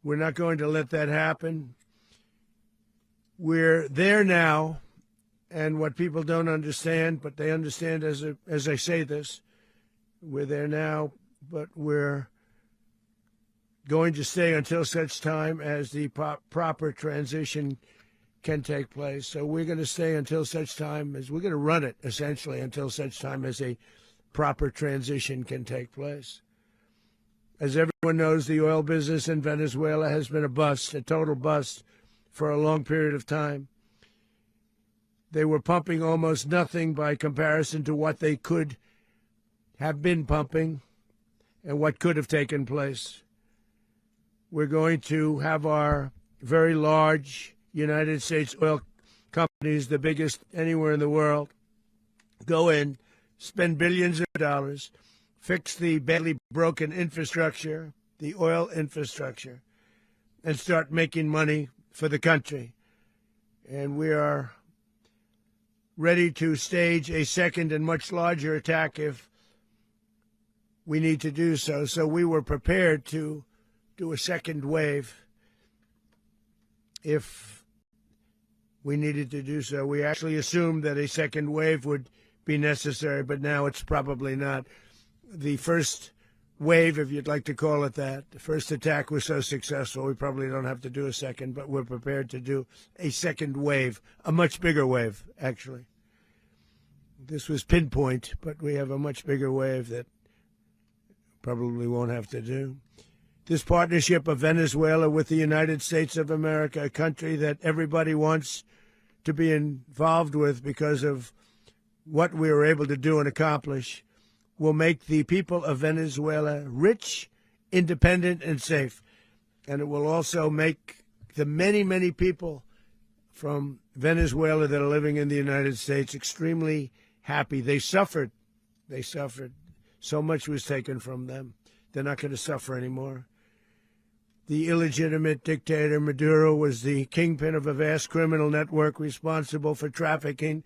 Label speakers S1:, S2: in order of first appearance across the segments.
S1: We're not going to let that happen. We're there now, and what people don't understand, but they understand as I say this, we're there now, but we're going to stay until such time as the proper transition can take place. So we're going to stay until such time as we're going to run it, essentially, until such time as a proper transition can take place. As everyone knows, the oil business in Venezuela has been a bust, a total bust, for a long period of time. They were pumping almost nothing by comparison to what they could have been pumping and what could have taken place. We're going to have our very large United States oil companies, the biggest anywhere in the world, go in, spend billions of dollars, fix the badly broken infrastructure, the oil infrastructure, and start making money for the country. And we are ready to stage a second and much larger attack if we need to do so. So we were prepared to do a second wave if we needed to do so. We actually assumed that a second wave would be necessary, but now it's probably not. The first wave, if you'd like to call it that, the first attack was so successful, we probably don't have to do a second, but we're prepared to do a second wave, a much bigger wave, actually. This was pinpoint, but we have a much bigger wave that probably won't have to do. This partnership of Venezuela with the United States of America, a country that everybody wants to be involved with because of what we were able to do and accomplish, will make the people of Venezuela rich, independent, and safe. And it will also make the many, many people from Venezuela that are living in the United States extremely happy. They suffered. They suffered. So much was taken from them. They're not going to suffer anymore. The illegitimate dictator Maduro was the kingpin of a vast criminal network responsible for trafficking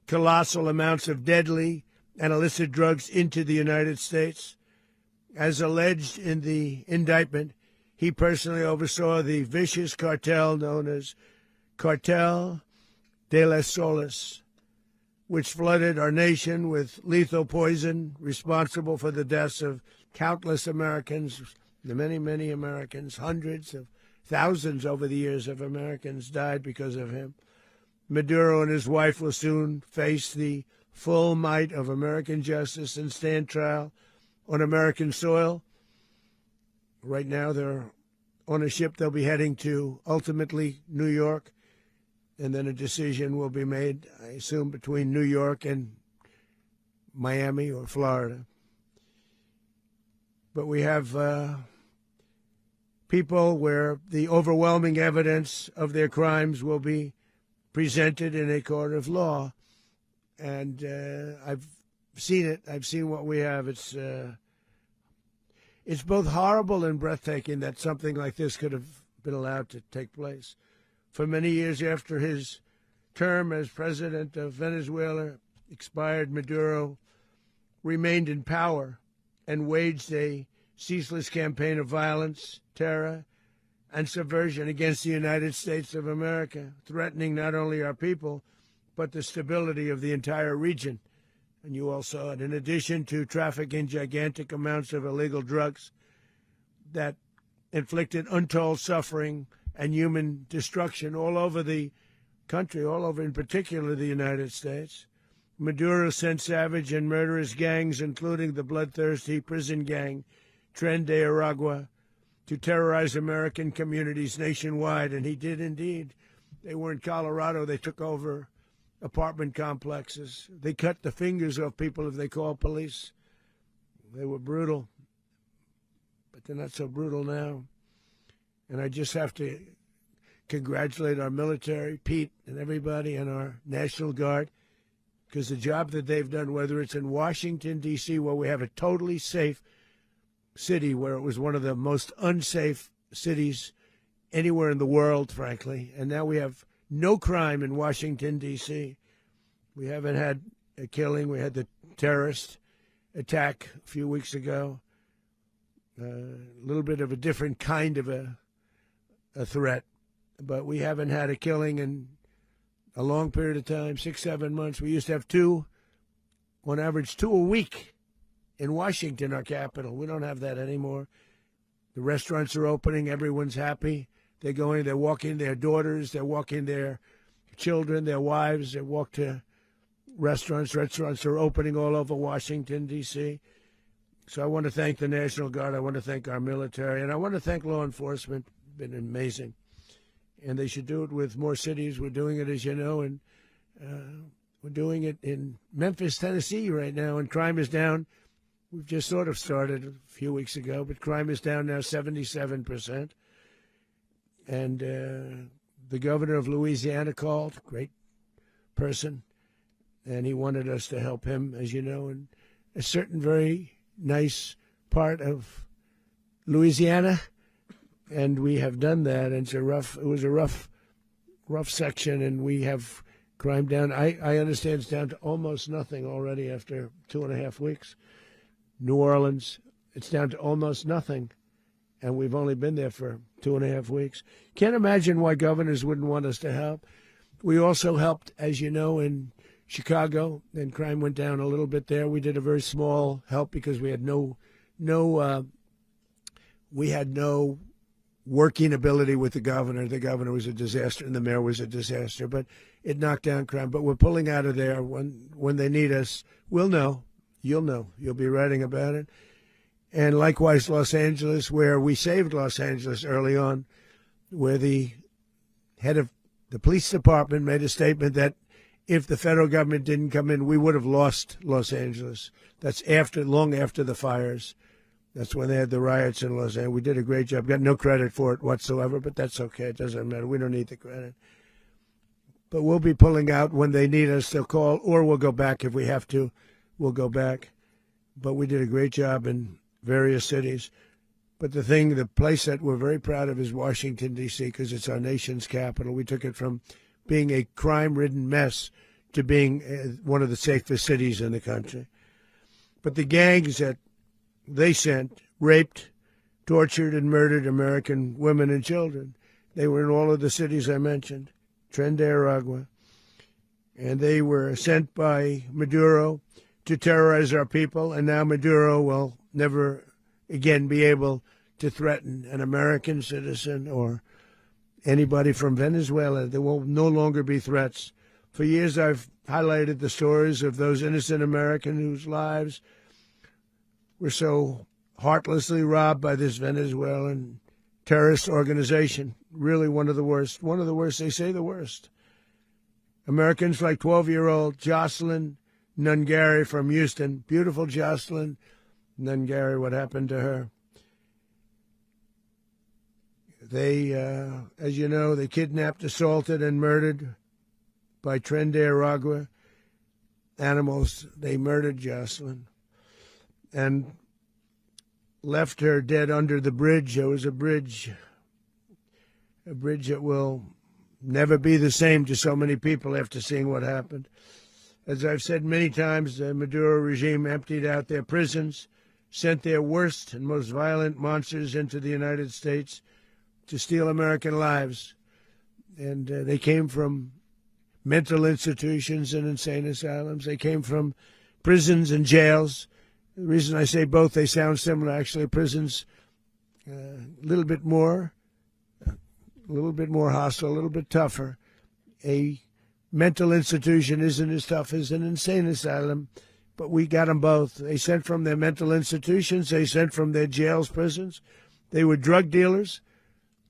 S1: colossal amounts of deadly and illicit drugs into the United States. As alleged in the indictment, he personally oversaw the vicious cartel known as Cartel de las Solas, which flooded our nation with lethal poison, responsible for the deaths of countless Americans, the many, many Americans. Hundreds of thousands over the years of Americans died because of him. Maduro and his wife will soon face the full might of American justice and stand trial on American soil. Right now, they're on a ship. They'll be heading to, ultimately, New York, and then a decision will be made, I assume, between New York and Miami or Florida. But we have people where the overwhelming evidence of their crimes will be presented in a court of law. And I've seen it. I've seen what we have. It's both horrible and breathtaking that something like this could have been allowed to take place. For many years after his term as president of Venezuela expired, Maduro remained in power and waged a ceaseless campaign of violence, terror, and subversion against the United States of America, threatening not only our people, but the stability of the entire region. And you all saw it. In addition to trafficking gigantic amounts of illegal drugs that inflicted untold suffering and human destruction all over the country, all over, in particular, the United States, Maduro sent savage and murderous gangs, including the bloodthirsty prison gang Tren de Aragua, to terrorize American communities nationwide. And he did indeed. They were in Colorado. They took over apartment complexes. They cut the fingers off people if they called police. They were brutal, but they're not so brutal now. And I just have to congratulate our military, Pete and everybody, and our National Guard, because the job that they've done, whether it's in Washington, D.C., where we have a totally safe city, where it was one of the most unsafe cities anywhere in the world, frankly, and now we have no crime in Washington, D.C. We haven't had a killing. We had the terrorist attack a few weeks ago. A little bit of a different kind of a a threat. But we haven't had a killing in a long period of time, 6-7 months. We used to have two, on average, 2 a week in Washington, our capital. We don't have that anymore. The restaurants are opening. Everyone's happy. They're walking their daughters. They're walking their children, their wives. They walk to restaurants. Restaurants are opening all over Washington, D.C. So I want to thank the National Guard. I want to thank our military. And I want to thank law enforcement. It's been amazing. And they should do it with more cities. We're doing it, as you know, and we're doing it in Memphis, Tennessee right now, and crime is down. We've just sort of started a few weeks ago, but crime is down now 77%. And the governor of Louisiana called, great person, and he wanted us to help him, as you know, in a certain very nice part of Louisiana. And we have done that. And it was a rough section, and we have crime down. I understand it's down to almost nothing already after 2.5 weeks. New Orleans, it's down to almost nothing, and we've only been there for 2.5 weeks. Can't imagine why governors wouldn't want us to help. We also helped, as you know, in Chicago, and crime went down a little bit there. We did a very small help because we had no working ability with the governor. The governor was a disaster, and the mayor was a disaster. But it knocked down crime. But we're pulling out of there. When they need us, we'll know. You'll know. You'll be writing about it. And likewise, Los Angeles, where we saved Los Angeles early on, where the head of the police department made a statement that if the federal government didn't come in, we would have lost Los Angeles. That's long after the fires. That's when they had the riots in Los Angeles. We did a great job. Got no credit for it whatsoever, but that's okay. It doesn't matter. We don't need the credit. But we'll be pulling out when they need us. They'll call, or we'll go back if we have to. We'll go back. But we did a great job in various cities. But the place that we're very proud of is Washington, D.C., because it's our nation's capital. We took it from being a crime-ridden mess to being one of the safest cities in the country. But the gangs that they sent raped, tortured, and murdered American women and children. They were in all of the cities I mentioned, Tren de Aragua. And they were sent by Maduro to terrorize our people, and now Maduro will never again be able to threaten an American citizen or anybody from Venezuela. There will no longer be threats. For years I've highlighted the stories of those innocent Americans whose lives were so heartlessly robbed by this Venezuelan terrorist organization. Really one of the worst. One of the worst, they say the worst. Americans like 12-year-old Jocelyn Nungari from Houston. Beautiful Jocelyn Nungari, what happened to her? They, as you know, they kidnapped, assaulted, and murdered by Tren de Aragua animals. They murdered Jocelyn and left her dead under the bridge. There was a bridge that will never be the same to so many people after seeing what happened. As I've said many times, the Maduro regime emptied out their prisons, sent their worst and most violent monsters into the United States to steal American lives. And they came from mental institutions and insane asylums. They came from prisons and jails. The reason I say both, they sound similar. Actually, prisons a little bit more hostile, a little bit tougher. A mental institution isn't as tough as an insane asylum, but we got them both. They sent from their mental institutions. They sent from their jails, prisons. They were drug dealers.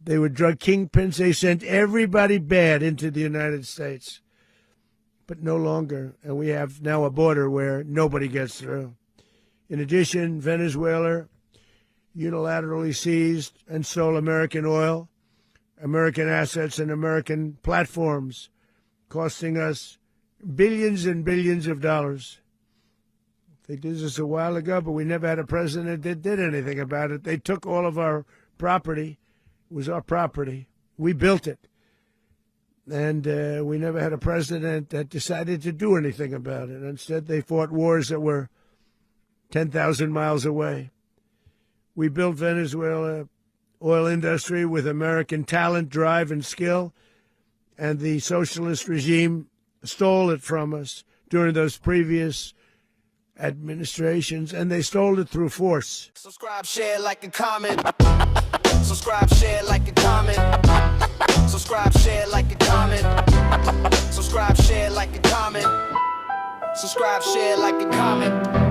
S1: They were drug kingpins. They sent everybody bad into the United States, but no longer. And we have now a border where nobody gets through. In addition, Venezuela unilaterally seized and stole American oil, American assets, and American platforms, costing us billions and billions of dollars. They did this a while ago, but we never had a president that did anything about it. They took all of our property. It was our property. We built it. And we never had a president that decided to do anything about it. Instead, they fought wars that were 10,000 miles away. We built Venezuela oil industry with American talent, drive, and skill, and the socialist regime stole it from us during those previous administrations, and they stole it through force.
S2: Subscribe, share, like, and comment. Subscribe, share, like, and comment. Subscribe, share, like, and comment. Subscribe, share, like, and comment. Subscribe, share, like, and comment.